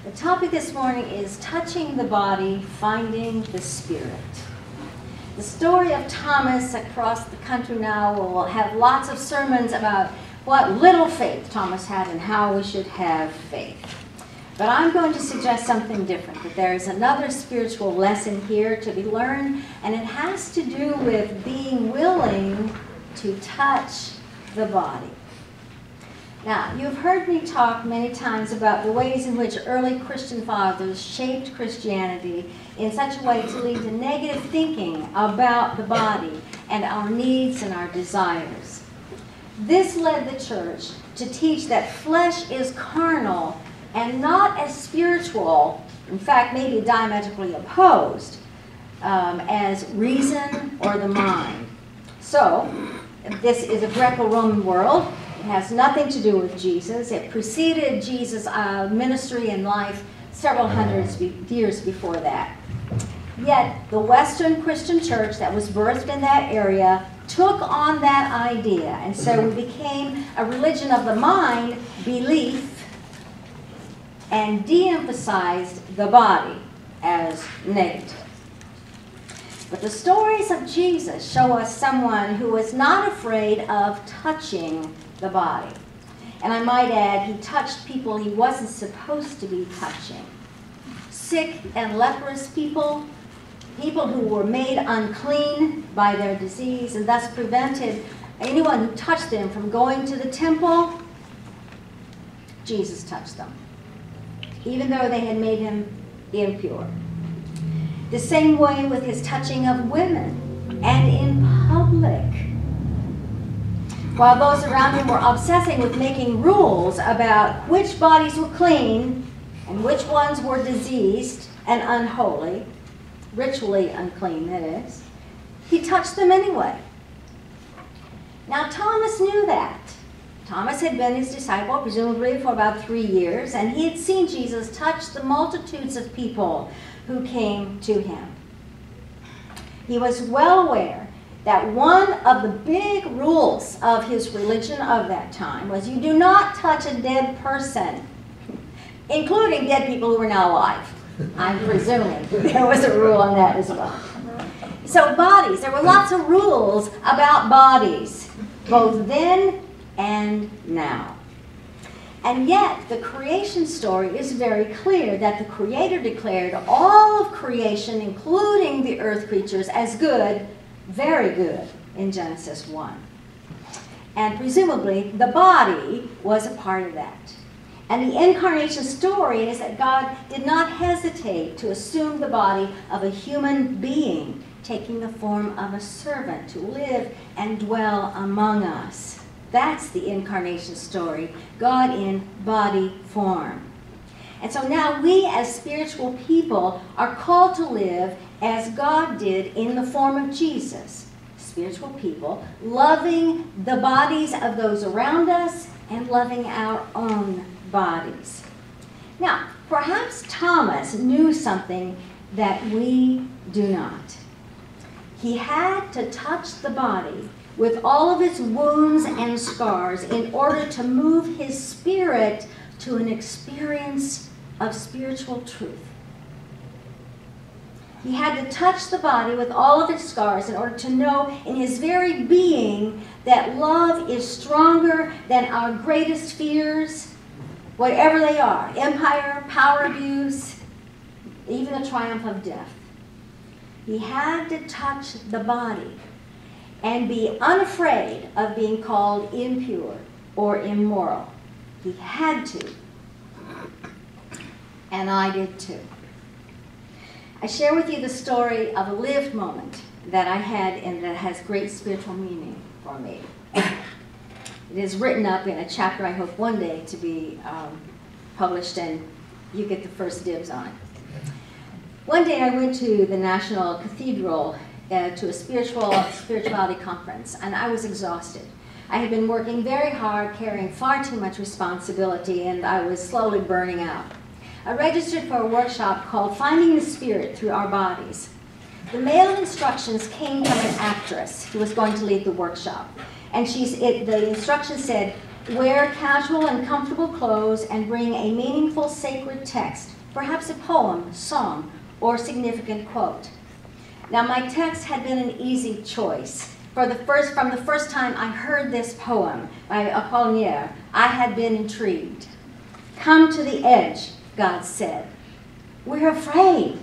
The topic this morning is touching the body, finding the spirit. The story of Thomas across the country now will have lots of sermons about what little faith Thomas had and how we should have faith. But I'm going to suggest something different, that there is another spiritual lesson here to be learned, and it has to do with being willing to touch the body. Now, you've heard me talk many times about the ways in which early Christian fathers shaped Christianity in such a way to lead to negative thinking about the body and our needs and our desires. This led the church to teach that flesh is carnal and not as spiritual, in fact, maybe diametrically opposed, as reason or the mind. So, this is a Greco-Roman world. It has nothing to do with Jesus. It preceded Jesus' ministry and life several hundred years before that. Yet, the Western Christian church that was birthed in that area took on that idea, and so we became a religion of the mind, belief, and de-emphasized the body as negative. But the stories of Jesus show us someone who was not afraid of touching the body. And I might add, he touched people he wasn't supposed to be touching. Sick and leprous people, people who were made unclean by their disease and thus prevented anyone who touched them from going to the temple. Jesus touched them, even though they had made him impure. The same way with his touching of women and in public. While those around him were obsessing with making rules about which bodies were clean and which ones were diseased and unholy, ritually unclean that is, he touched them anyway. Now Thomas knew that. Thomas had been his disciple, presumably for about 3 years, and he had seen Jesus touch the multitudes of people who came to him. He was well aware that one of the big rules of his religion of that time was you do not touch a dead person, including dead people who are now alive. I'm presuming there was a rule on that as well. So bodies, there were lots of rules about bodies, both then and now. And yet, the creation story is very clear that the Creator declared all of creation, including the earth creatures, as good, very good, in Genesis 1. And presumably, the body was a part of that. And the incarnation story is that God did not hesitate to assume the body of a human being, taking the form of a servant to live and dwell among us. That's the incarnation story, God in body form. And so now we as spiritual people are called to live as God did in the form of Jesus. Spiritual people, loving the bodies of those around us and loving our own bodies. Now, perhaps Thomas knew something that we do not. He had to touch the body with all of its wounds and scars in order to move his spirit to an experience of spiritual truth. He had to touch the body with all of its scars in order to know in his very being that love is stronger than our greatest fears, whatever they are, empire, power abuse, even the triumph of death. He had to touch the body and be unafraid of being called impure or immoral. He had to. And I did too. I share with you the story of a lived moment that I had and that has great spiritual meaning for me. It is written up in a chapter I hope one day to be published, and you get the first dibs on it. One day I went to the National Cathedral to a spirituality conference, and I was exhausted. I had been working very hard, carrying far too much responsibility, and I was slowly burning out. I registered for a workshop called Finding the Spirit Through Our Bodies. The mail instructions came from an actress who was going to lead the workshop. And the instructions said, Wear casual and comfortable clothes and bring a meaningful sacred text, perhaps a poem, song, or significant quote. Now, my text had been an easy choice. From the first time I heard this poem by Apollinaire, I had been intrigued. Come to the edge, God said. We're afraid,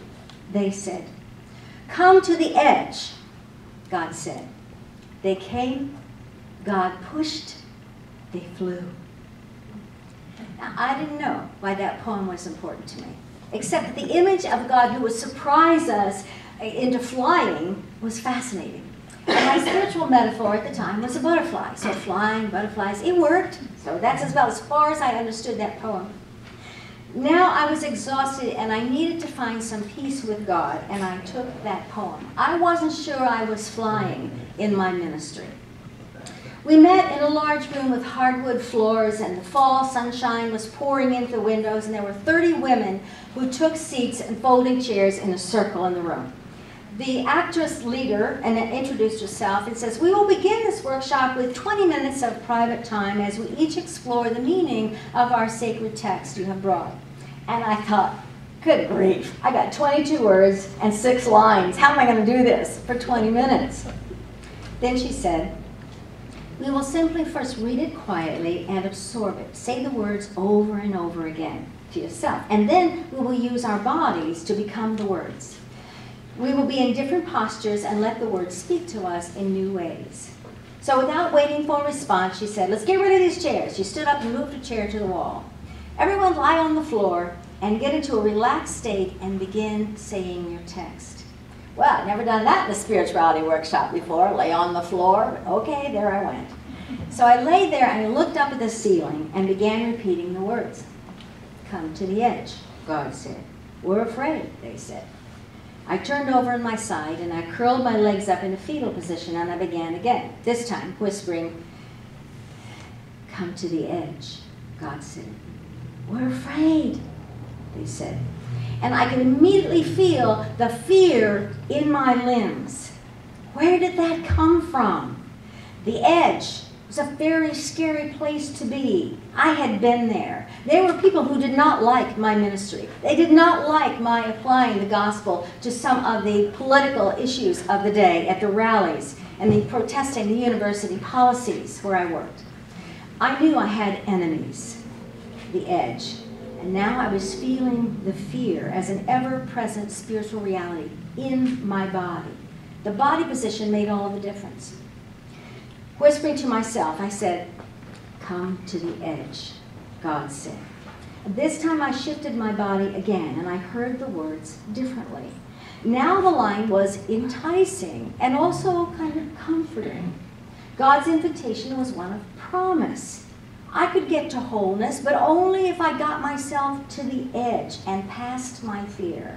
they said. Come to the edge, God said. They came, God pushed, they flew. Now, I didn't know why that poem was important to me, except that the image of God who would surprise us into flying was fascinating. And my spiritual metaphor at the time was a butterfly. So flying, butterflies, it worked. So that's about as far as I understood that poem. Now I was exhausted and I needed to find some peace with God, and I took that poem. I wasn't sure I was flying in my ministry. We met in a large room with hardwood floors, and the fall sunshine was pouring into the windows, and there were 30 women who took seats in folding chairs in a circle in the room. The actress leader introduced herself and says, we will begin this workshop with 20 minutes of private time as we each explore the meaning of our sacred text you have brought. And I thought, good grief, I got 22 words and 6 lines. How am I going to do this for 20 minutes? Then she said, we will simply first read it quietly and absorb it. Say the words over and over again to yourself. And then we will use our bodies to become the words. We will be in different postures and let the words speak to us in new ways. So without waiting for a response, she said, let's get rid of these chairs. She stood up and moved a chair to the wall. Everyone lie on the floor and get into a relaxed state and begin saying your text. Well, I'd never done that in a spirituality workshop before. Lay on the floor. Okay, there I went. So I lay there and I looked up at the ceiling and began repeating the words. Come to the edge, God said. We're afraid, they said. I turned over on my side and I curled my legs up in a fetal position and I began again, this time whispering, come to the edge, God said. We're afraid, they said. And I could immediately feel the fear in my limbs. Where did that come from? The edge was a very scary place to be. I had been there. There were people who did not like my ministry. They did not like my applying the gospel to some of the political issues of the day at the rallies and the protesting the university policies where I worked. I knew I had enemies, the edge, and now I was feeling the fear as an ever-present spiritual reality in my body. The body position made all of the difference. Whispering to myself, I said, come to the edge, God said. This time I shifted my body again, and I heard the words differently. Now the line was enticing and also kind of comforting. God's invitation was one of promise. I could get to wholeness, but only if I got myself to the edge and past my fear.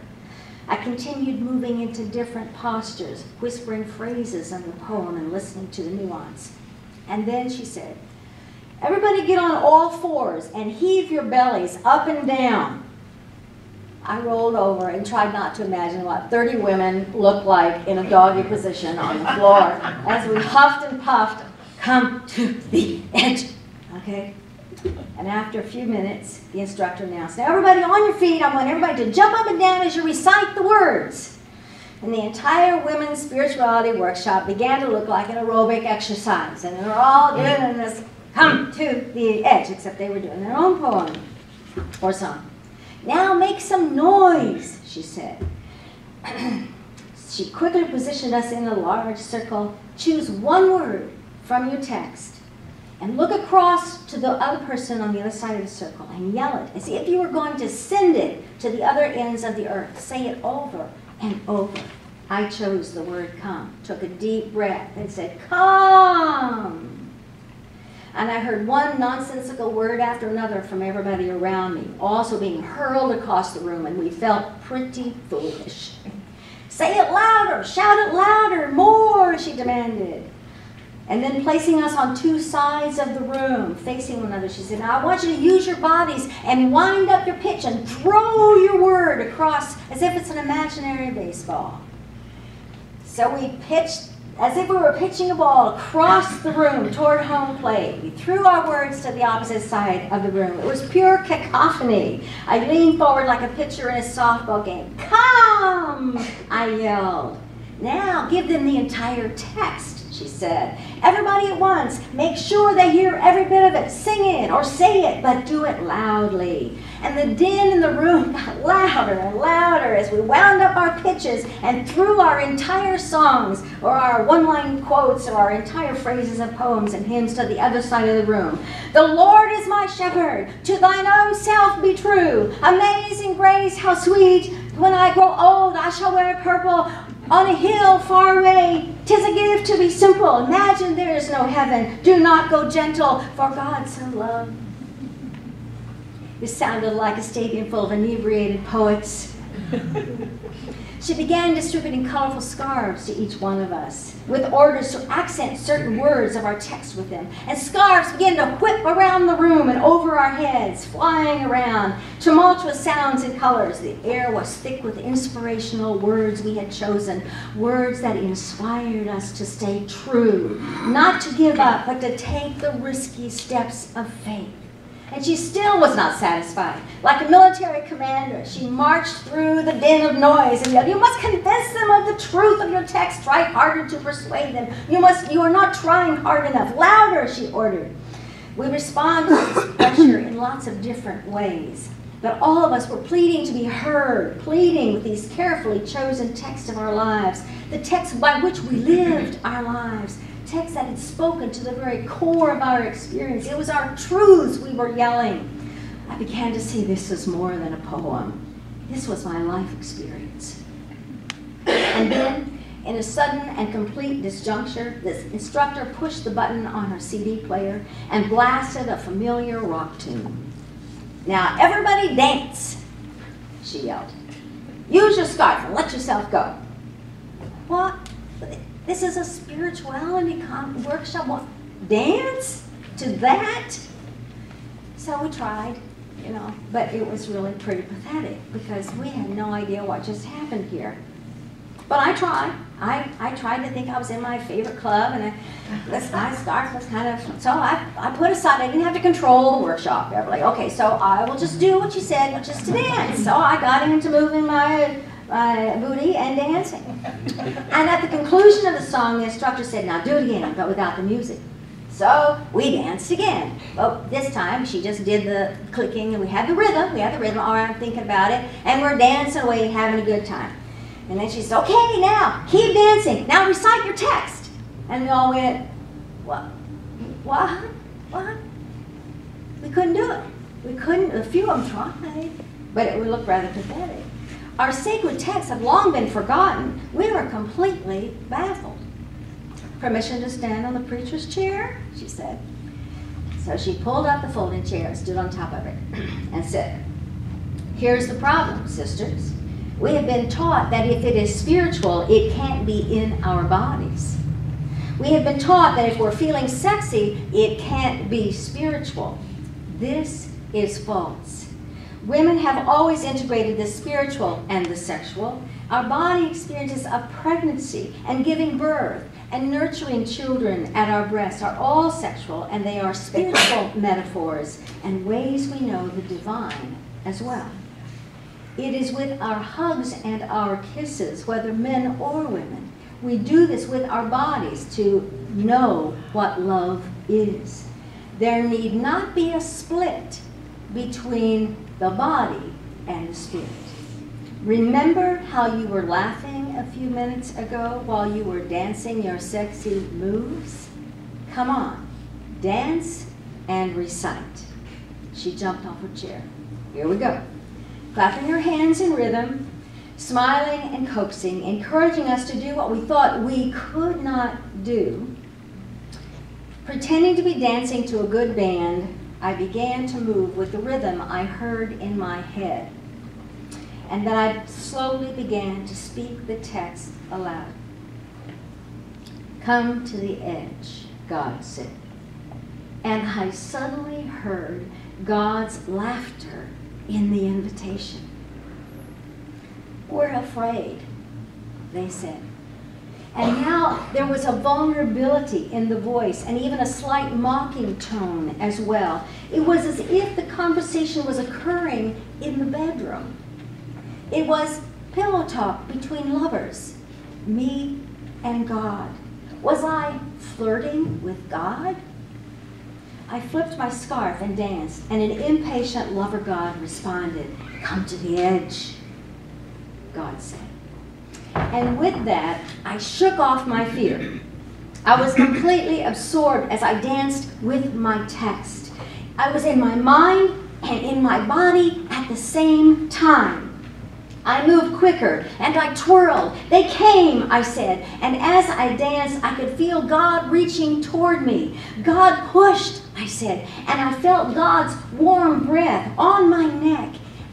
I continued moving into different postures, whispering phrases in the poem and listening to the nuance. And then she said, everybody get on all fours and heave your bellies up and down. I rolled over and tried not to imagine what 30 women looked like in a doggy position on the floor as we huffed and puffed, come to the edge, okay? And after a few minutes, the instructor announced, now everybody on your feet, I want everybody to jump up and down as you recite the words. And the entire women's spirituality workshop began to look like an aerobic exercise. And they were all doing this, come to the edge, except they were doing their own poem or song. Now make some noise, she said. She quickly positioned us in a large circle. Choose one word from your text and look across to the other person on the other side of the circle and yell it as if you were going to send it to the other ends of the earth. Say it over and over. I chose the word come, took a deep breath and said, come. And I heard one nonsensical word after another from everybody around me, also being hurled across the room, and we felt pretty foolish. Say it louder, shout it louder, more, she demanded. And then placing us on two sides of the room, facing one another, she said, now I want you to use your bodies and wind up your pitch and throw your word across as if it's an imaginary baseball. So we pitched as if we were pitching a ball across the room toward home plate. We threw our words to the opposite side of the room. It was pure cacophony. I leaned forward like a pitcher in a softball game. "Come!" I yelled. "Now give them the entire text," she said. "Everybody at once. Make sure they hear every bit of it. Sing it or say it, but do it loudly." And the din in the room got louder and louder as we wound up our pitches and threw our entire songs or our one-line quotes or our entire phrases of poems and hymns to the other side of the room. "The Lord is my shepherd. To thine own self be true. Amazing grace, how sweet. When I grow old, I shall wear purple. On a hill far away, 'tis a gift to be simple. Imagine there is no heaven. Do not go gentle, for God so loved." It sounded like a stadium full of inebriated poets. She began distributing colorful scarves to each one of us, with orders to accent certain words of our text with them. And scarves began to whip around the room and over our heads, flying around. Tumultuous sounds and colors. The air was thick with inspirational words we had chosen, words that inspired us to stay true, not to give up, but to take the risky steps of faith. And she still was not satisfied. Like a military commander, she marched through the din of noise and yelled, "You must convince them of the truth of your text. Try harder to persuade them. You are not trying hard enough. Louder," she ordered. We responded to this pressure in lots of different ways. But all of us were pleading to be heard, pleading with these carefully chosen texts of our lives, the texts by which we lived our lives, text that had spoken to the very core of our experience. It was our truths we were yelling. I began to see this as more than a poem. This was my life experience. And then, in a sudden and complete disjuncture, this instructor pushed the button on her CD player and blasted a familiar rock tune. "Now everybody dance," she yelled. "Use your scarf and let yourself go." What? This is a spirituality workshop. What? Dance to that? So we tried, but it was really pretty pathetic because we had no idea what just happened here. But I tried. I tried to think I was in my favorite club, and this my scarf was kind of, so I put aside, I didn't have to control the workshop, Beverly. Okay, so I will just do what you said, which is to dance. So I got into moving my booty and dancing. And at the conclusion of the song, the instructor said, "Now do it again, but without the music." So we danced again. But this time she just did the clicking and we had the rhythm. All right, I'm thinking about it. And we're dancing away, having a good time. And then she said, "Okay, now keep dancing. Now recite your text." And we all went, "What? What? We couldn't do it. We couldn't. A few of them tried, but it would look rather pathetic. Our sacred texts have long been forgotten. We were completely baffled. "Permission to stand on the preacher's chair?" she said. So she pulled up the folding chair and stood on top of it and said, "Here's the problem, sisters. We have been taught that if it is spiritual, it can't be in our bodies. We have been taught that if we're feeling sexy, it can't be spiritual. This is false. Women have always integrated the spiritual and the sexual. Our body experiences of pregnancy and giving birth and nurturing children at our breasts are all sexual, and they are spiritual metaphors and ways we know the divine as well. It is with our hugs and our kisses, whether men or women. We do this with our bodies to know what love is. There need not be a split between the body and the spirit. Remember how you were laughing a few minutes ago while you were dancing your sexy moves? Come on, dance and recite." She jumped off her chair. Here we go. Clapping her hands in rhythm, smiling and coaxing, encouraging us to do what we thought we could not do. Pretending to be dancing to a good band, I began to move with the rhythm I heard in my head. And then I slowly began to speak the text aloud. "Come to the edge," God said. And I suddenly heard God's laughter in the invitation. "We're afraid," they said. And now there was a vulnerability in the voice and even a slight mocking tone as well. It was as if the conversation was occurring in the bedroom. It was pillow talk between lovers, me and God. Was I flirting with God? I flipped my scarf and danced, and an impatient lover God responded, "Come to the edge," God said. And with that, I shook off my fear. I was completely absorbed as I danced with my text. I was in my mind and in my body at the same time. I moved quicker and I twirled. "They came," I said, and as I danced, I could feel God reaching toward me. "God pushed," I said, and I felt God's warm breath on my neck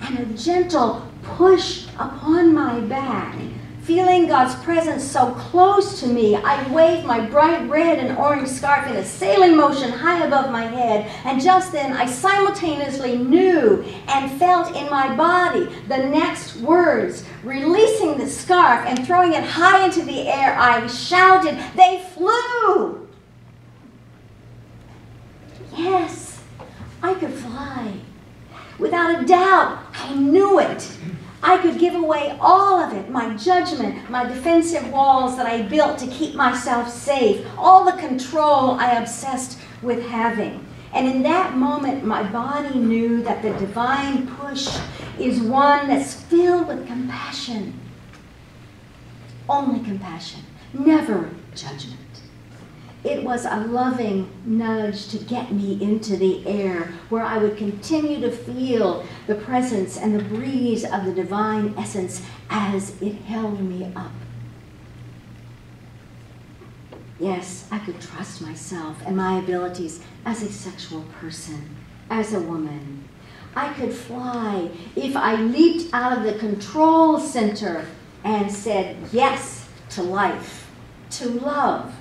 and a gentle push upon my back. Feeling God's presence so close to me, I waved my bright red and orange scarf in a sailing motion high above my head, and just then I simultaneously knew and felt in my body the next words. Releasing the scarf and throwing it high into the air, I shouted, "They flew!" Yes, I could fly. Without a doubt, I knew it. I could give away all of it, my judgment, my defensive walls that I built to keep myself safe, all the control I obsessed with having. And in that moment, my body knew that the divine push is one that's filled with compassion. Only compassion, never judgment. It was a loving nudge to get me into the air where I would continue to feel the presence and the breeze of the divine essence as it held me up. Yes, I could trust myself and my abilities as a sexual person, as a woman. I could fly if I leaped out of the control center and said yes to life, to love,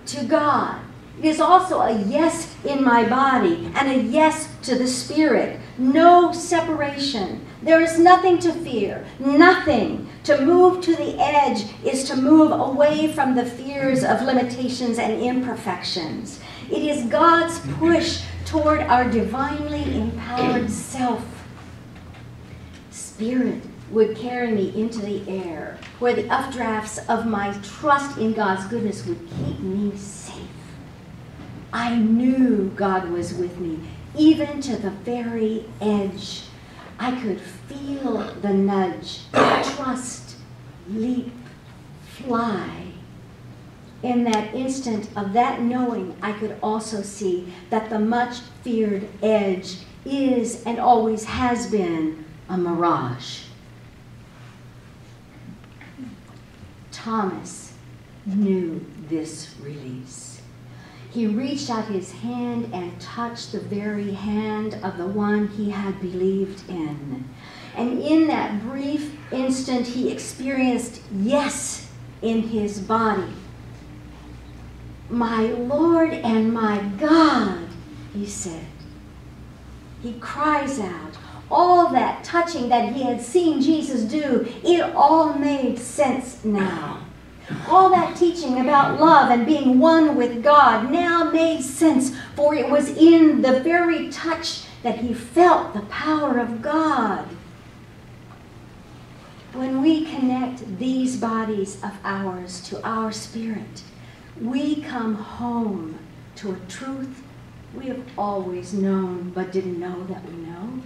to God. It is also a yes in my body and a yes to the Spirit. No separation. There is nothing to fear, nothing. To move to the edge is to move away from the fears of limitations and imperfections. It is God's push toward our divinely empowered self. Spirit would carry me into the air, where the updrafts of my trust in God's goodness would keep me safe. I knew God was with me, even to the very edge. I could feel the nudge, trust, leap, fly. In that instant of that knowing, I could also see that the much feared edge is and always has been a mirage. Thomas knew this release. He reached out his hand and touched the very hand of the one he had believed in. And in that brief instant, he experienced yes in his body. "My Lord and my God," he said. He cries out. All that touching that he had seen Jesus do, it all made sense now. All that teaching about love and being one with God now made sense, for it was in the very touch that he felt the power of God. When we connect these bodies of ours to our spirit, we come home to a truth we have always known but didn't know that we know.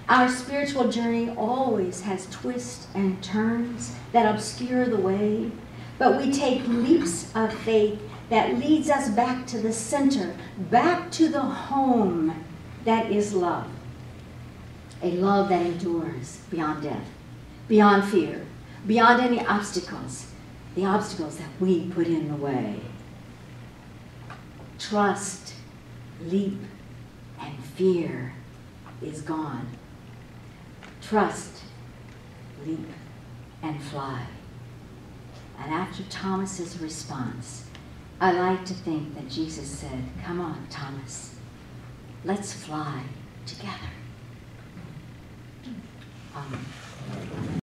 Our spiritual journey always has twists and turns that obscure the way, but we take leaps of faith that leads us back to the center, back to the home that is love. A love that endures beyond death, beyond fear, beyond any obstacles, the obstacles that we put in the way. Trust, leap, and fear is gone. Trust, leap, and fly. And after Thomas's response, I like to think that Jesus said, "Come on, Thomas, let's fly together." Amen.